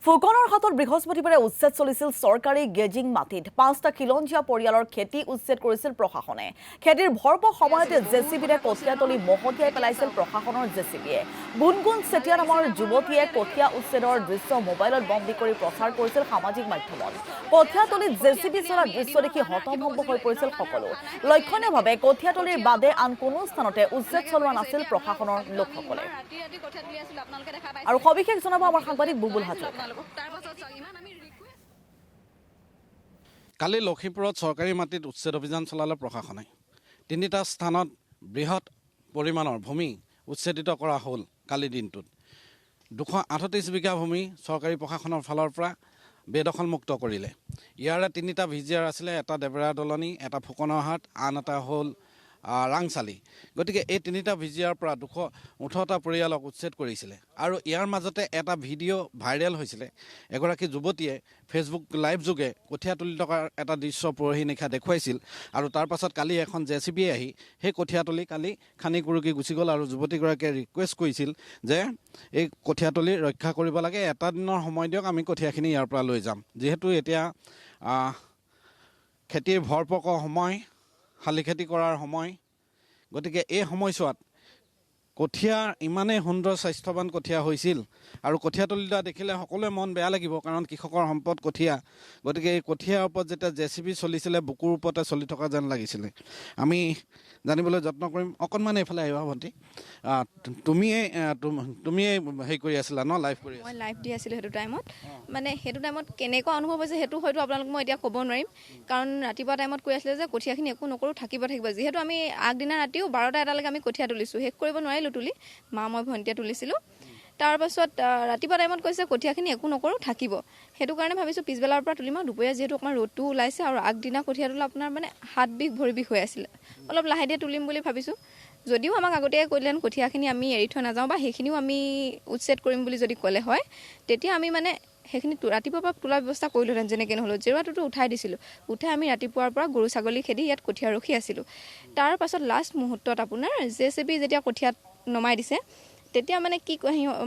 ফুকনৰ হাতত বৃহস্পতিবাৰে উচ্ছেদ চলিছিল চৰকাৰী গেজিং মাটিত ৫টা খিলঞ্জীয়া পৰিয়ালৰ খেতি উচ্ছেদ কৰিছিল প্ৰশাসনে। খেতিৰ ভৰপৰ সময়তে জেচিবিৰে কঠীয়াতলি মহতিয়াই পেলাইছিল প্ৰশাসনৰ জেচিবিয়ে। গুণগুণ চেতিয়া নামৰ যুৱতীয়ে কঠীয়া উচ্ছেদৰ দৃশ্য মোবাইলত বন্দী কৰি প্ৰচাৰ কৰিছিল সামাজিক মাধ্যমত। কঠীয়াতলিত জেচিবি চলাৰ দৃশ্য দেখি হতভম্ব হৈ পৰিছিল সকলো। লক্ষণীয়ভাৱে কঠীয়াতলিৰ বাদে আন কোনো স্থানতে উচ্ছেদ চলোৱা নাছিল প্ৰশাসনৰ লোকসকলে। আৰু সবিশেষ জনাব আমাৰ সাংবাদিক বুবুল হাজৰিকা। কালি লখিমপুৰত চৰকাৰী মাটিত উচ্ছেদ অভিযান চলালে প্ৰশাসনে। ৩টা স্থানত বৃহৎ পৰিমাণৰ ভূমি উচ্ছেদিত কৰা হ'ল কালি দিনটোত। ২৩৮ বিঘা ভূমি চৰকাৰী প্ৰশাসনৰ ফালৰ পৰা বেদখলমুক্ত কৰিলে। ইয়াৰে ৩টা ভিজিআৰ আছিলে, এটা দেবেৰা দলনি, এটা ফুকনৰ হাট, আন এটা হ'ল ৰাংচালি। গতিকে এই ৩টা ভিজিআৰ পৰা ২১৮টা পৰিয়ালক উচ্ছেদ কৰিছিলে। আৰু ইয়াৰ মাজতে এটা ভিডিঅ' ভাইৰেল হৈছিলে। এগৰাকী যুৱতীয়ে ফেচবুক লাইভ যোগে কঠীয়া তুলি থকাৰ এটা দৃশ্য পৰহি নিশা দেখুৱাইছিল। আৰু তাৰ পাছত কালি এখন জেচিবি আহি সেই কঠীয়াতলি কালি খানি কুৰুকি গুচি গ'ল। আৰু যুৱতীগৰাকীয়ে ৰিকুৱেষ্ট কৰিছিল যে এই কঠীয়াতলি ৰক্ষা কৰিব লাগে, এটা দিনৰ সময় দিয়ক, আমি কঠীয়াখিনি ইয়াৰ পৰা লৈ যাম। যিহেতু এতিয়া খেতিৰ ভৰপকৰ সময়, শালি খেতি কৰাৰ সময়, গতিকে এই সময়ছোৱাত কঠীয়া ইমানেই সুন্দৰ স্বাস্থ্যৱান কঠীয়া হৈছিল। আৰু কঠীয়াতলিটা দেখিলে সকলোৱে মন বেয়া লাগিব, কাৰণ কৃষকৰ সম্পদ কঠীয়া। গতিকে এই কঠীয়াৰ ওপৰত যেতিয়া জেচিবি চলিছিলে, বুকুৰ ওপৰতে চলি থকা যেন লাগিছিলে। আমি জানিবলৈ যত্ন কৰিম। অকণমান এইফালে আহিবা ভণ্টি। তুমিয়ে হেৰি কৰি আছিলা ন, লাইভ কৰি? মই লাইভ দি আছিলোঁ সেইটো টাইমত। মানে সেইটো টাইমত কেনেকুৱা অনুভৱ হৈছে সেইটো হয়তো আপোনালোক মই এতিয়া ক'ব নোৱাৰিম, কাৰণ ৰাতিপুৱা টাইমত কৈ আছিলে যে কঠীয়াখিনি একো নকৰোঁ, থাকিব। যিহেতু আমি আগদিনা ৰাতিও 12টা এটালৈকে আমি কঠীয়া তুলিছোঁ, শেষ কৰিব নোৱাৰিলোঁ তুলি। মই ভণ্টিয়ে তুলিছিলোঁ। তাৰপাছত ৰাতিপুৱা টাইমত কৈছে কঠীয়াখিনি একো নকৰোঁ, থাকিব। সেইটো কাৰণে ভাবিছোঁ পিছবেলাৰ পৰা তুলিম। আৰু দুপৰীয়া যিহেতু অকণমান ৰ'দটো ওলাইছে আৰু আগদিনা কঠীয়া তোলা আপোনাৰ মানে হাত বিষ ভৰি বিষ হৈ আছিলে, অলপ লাহে দিয়ে তুলিম বুলি ভাবিছোঁ। যদিও আমাক আগতীয়াকৈ কৈ দিলেন কঠীয়াখিনি আমি এৰি থৈ নাযাওঁ বা সেইখিনিও আমি উচ্ছেদ কৰিম বুলি যদি ক'লে হয়, তেতিয়া আমি মানে সেইখিনি ৰাতিপুৱাৰ পৰা তোলাৰ ব্যৱস্থা কৰিলোহেঁতেন। যেনেকৈ নহ'লেও জেওৰাটোতো উঠাই দিছিলোঁ। উঠাই আমি ৰাতিপুৱাৰ পৰা গৰু ছাগলী খেদি ইয়াত কঠীয়া ৰখি আছিলোঁ। তাৰ পাছত লাষ্ট মুহূৰ্তত আপোনাৰ জেচিবি যেতিয়া কঠীয়াত নমাই দিছে, তেতিয়া মানে কি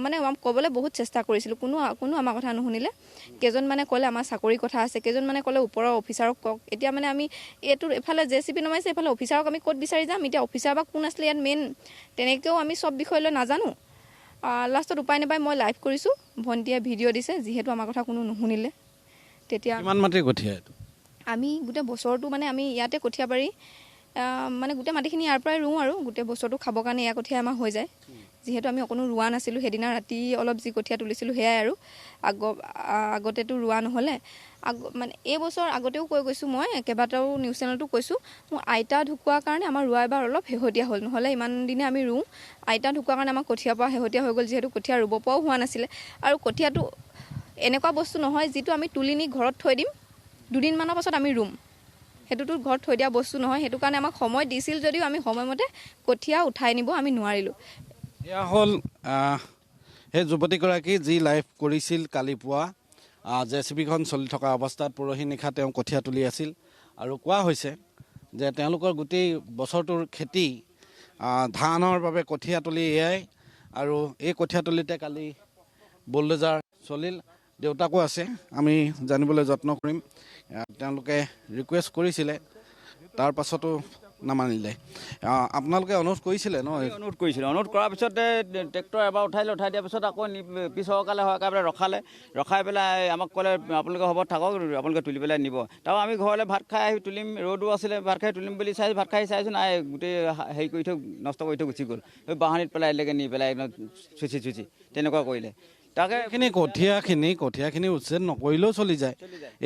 মানে ক'বলৈ বহুত চেষ্টা কৰিছিলোঁ, কোনো আমাৰ কথা নুশুনিলে। কেইজনমানে ক'লে আমাৰ চাকৰিৰ কথা আছে, কেইজনমানে ক'লে ওপৰৰ অফিচাৰক কওক। এতিয়া মানে আমি এইটো এফালে জেচিবি নমাইছে, এইফালে অফিচাৰক আমি ক'ত বিচাৰি যাম? এতিয়া অফিচাৰ বা কোন আছিলে ইয়াত মেইন, তেনেকৈও আমি চব বিষয় লৈ নাজানো। লাষ্টত উপায় নাপাই মই লাইভ কৰিছোঁ, ভণ্টিয়ে ভিডিঅ' দিছে। যিহেতু আমাৰ কথা কোনো নুশুনিলে, তেতিয়া কিমান মাটিৰ কঠীয়া? আমি গোটেই বছৰটো মানে আমি ইয়াতে কঠীয়া পাৰি মানে গোটেই মাটিখিনি ইয়াৰ পৰাই ৰুওঁ আৰু গোটেই বছৰটো খাবৰ কাৰণে এয়া কঠীয়া আমাৰ হৈ যায়। যিহেতু আমি অকণো ৰোৱা নাছিলোঁ, সেইদিনা ৰাতি অলপ যি কঠীয়া তুলিছিলোঁ সেয়াই আৰু আগতেতো ৰোৱা নহ'লে। মানে এই বছৰ আগতেও কৈ গৈছোঁ, মই কেইবাটাও নিউজ চেনেলতো কৈছোঁ, মোৰ আইতা ঢুকোৱাৰ কাৰণে আমাৰ ৰোৱা এবাৰ অলপ শেহতীয়া হ'ল। নহ'লে ইমান দিনে আমি ৰুওঁ। আইতা ঢুকোৱাৰ কাৰণে আমাৰ কঠীয়াৰ পৰা শেহতীয়া হৈ গ'ল, যিহেতু কঠীয়া ৰুব পৰাও হোৱা নাছিলে। আৰু কঠীয়াটো এনেকুৱা বস্তু নহয় যিটো আমি তুলি নি ঘৰত থৈ দিম, দুদিনমানৰ পাছত আমি ৰুম। সেইটোতো ঘৰত থৈ দিয়া বস্তু নহয়। সেইটো কাৰণে আমাক সময় দিছিল যদিও আমি সময়মতে কঠীয়া উঠাই নিব আমি নোৱাৰিলোঁ। এয়া হ'ল সেই যুৱতীগৰাকী যি লাইভ কৰিছিল কালি পুৱা জেচিবিখন চলি থকা অৱস্থাত। পৰহি নিশা তেওঁ কঠীয়া তুলি আছিল। আৰু কোৱা হৈছে যে তেওঁলোকৰ গোটেই বছৰটোৰ খেতি ধানৰ বাবে কঠীয়া তুলি এয়াই। আৰু এই কঠীয়া তুলিতে কালি বুলডোজাৰ চলিল। দেউতাকো আছে, আমি জানিবলৈ যত্ন কৰিম। তেওঁলোকে ৰিকুৱেষ্ট কৰিছিলে, তাৰ পাছতো নামানিলে। আপোনালোকে অনুৰোধ কৰিছিলে ন? অনুৰোধ কৰিছিলোঁ। অনুৰোধ কৰাৰ পিছতে ট্ৰেক্টৰ এবাৰ উঠাই দিয়াৰ পিছত আকৌ পিছৰকালে সৰকাৰবিলাক ৰখাই পেলাই আমাক ক'লে আপোনালোকে হ'ব থাকক, আপোনালোকে তুলি পেলাই নিব। তাৰপৰা আমি ঘৰলৈ ভাত খাই আহি তুলিম, ৰ'দো আছিলে, ভাত খাই তুলিম বুলি ভাত খাই চাইছোঁ, নাই গোটেই হেৰি কৰি থৈ নষ্ট কৰি থৈ গুচি গ'ল। বাহানিত পেলাই এনেকৈ নি পেলাই একদম চুচি তেনেকুৱা কৰিলে। তাকে কঠীয়াখিনি উচ্ছেদ নকৰিলেও চলি যায়।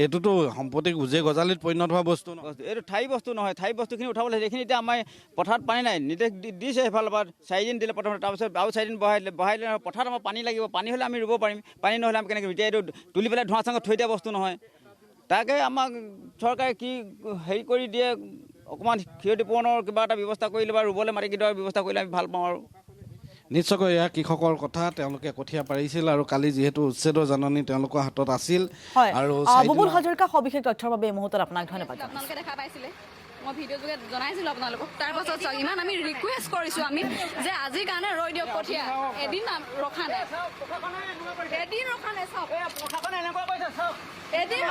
এইটোতো সম্পত্তি গুজে গজালিত পৰিণত হোৱা বস্তু নহয়, এইটো ঠাই বস্তু নহয়। ঠাই বস্তুখিনি উঠাব লাগে। এইখিনি এতিয়া আমাৰ পথাৰত পানী নাই, নিৰ্দেশ দিছে সেইফালৰ পৰা 4 দিন দিলে প্ৰথমতে, তাৰপিছত আৰু 4 দিন বঢ়াই দিলে। পথাৰত আমাৰ পানী লাগিব, পানী হ'লে আমি ৰুব পাৰিম, পানী নহ'লে আমি কেনেকৈ? এতিয়া এইটো তুলি পেলাই ধোঁৱা চাঙত থৈ দিয়া বস্তু নহয়। তাকে আমাক চৰকাৰে কি হেৰি কৰি দিয়ে, অকণমান ক্ষতিপূৰণৰ কিবা এটা ব্যৱস্থা কৰিলে বা ৰুবলৈ মাটিকেইটাৰ ব্যৱস্থা কৰিলে আমি ভাল পাওঁ। আৰু নিশ্চয়কৈ এয়া কৃষকৰ কথা। তেওঁলোকে কঠীয়া পাৰিছিল আৰু কালি যিহেতু উচ্ছেদৰ জাননী তেওঁলোকৰ হাতত আছিল। আৰু বুবুল হাজৰিকা সবিশেষ তথ্যৰ বাবে এই মুহূৰ্তত আপোনাক ধন্যবাদ। আপোনালোকে দেখা পাইছিলে, মই ভিডিঅ' যোগে জনাইছিলোঁ আপোনালোকক। তাৰপাছত ইমান আমি ৰিকুৱেষ্ট কৰিছোঁ আমি যে আজিৰ কাৰণে ৰৈ দিয়ক কঠীয়া। এদিন ৰখা নাই, চাওক এদিন